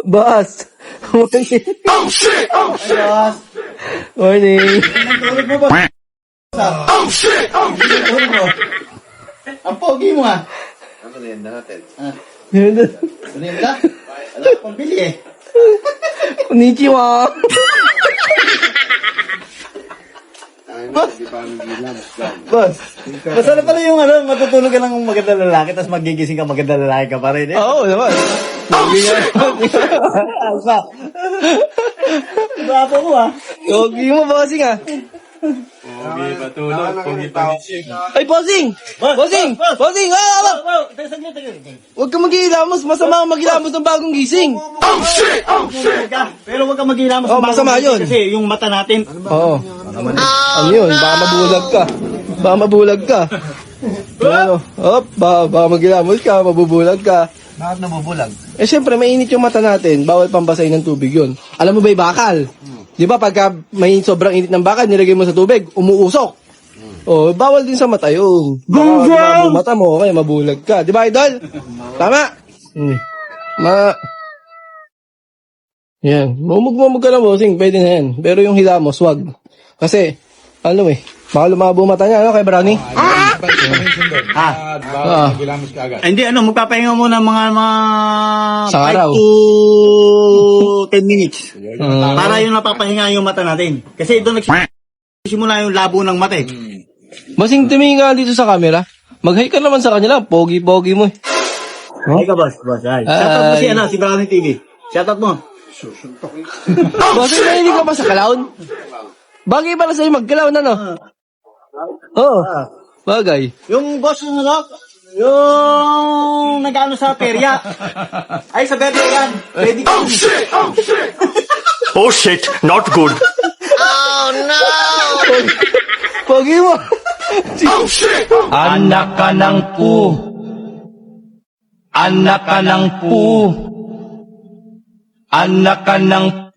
Boss! Morning! Oh shit! Oh shit! Morning! Tulog mo ba? Oh shit! Oh shit! Tulog mo. Ang pogi mo ah. Ano na yan natin? Yun. Ano yun ka? Wala ka pang bili eh. Konnichiwa! Ay, hindi pa nagilam. Boss, masarap pala yung ano, matutulog ka lang ng magandang lalaki, tapos magigising ka magandang lalaki ka pa rin eh. Oo naman. Alpha. Bapo ko ah. Yogi mo, bossing ah. Pogi patulog, pogi pagising. Ay, bossing! Bossing! Bossing! Huwag ka mag-iilamos. Masama ang mag-iilamos ng bagong gising. Oh shit! Oh shit! Pero huwag ka mag-ilamos. Oh, masama yun. Kasi yung mata natin. Oo. Ano yun? Baka mabulag ka. Baka mabulag ka. Ano? Baka mag-ilamos ka, mabubulag ka. Bakit nabubulag? Eh, syempre, mainit yung mata natin. Bawal pambasahin ng tubig yun. Alam mo ba yung bakal? Di ba, pagka may sobrang init ng bakal, nilagay mo sa tubig, umuusok. Oh, bawal din sa mata yun. Baka yung mata mo, kaya mabulag ka. Di ba, idol? Tama? Yan. Mumug ka lang, bossing. Pwede na yan. Pero yung hilamos, wag. Kasi, ano baka lumabo mata niya, ano, kay Brownie? Baka nagilamos ka agad. Hindi, ano, magpapahinga muna mga Sa 5 araw. to 10 minutes. Para yung napapahinga yung mata natin. Kasi doon nagsimula yung labo ng mata eh. Bossing, tumingin ka dito sa camera. Mag-hi ka naman sa kanila. Pogi-pogi mo eh. Ay ka, boss. Ay. Shoutout mo si, si Brownie TV. Shoutout mo. Bossing, nahilig ka ba sa clown? Bagay pala sa'yo mag-clown, ano? Oo. Bagay. Yung boss yung yung nag-ano sa perya. Ay, sa perya yan. Ready ka. Oh shit! Oh shit! Oh shit, not good. Pogi mo. Oh shit! Oh Anak ka ng pu. Anak ka ng pu. Anak ka ng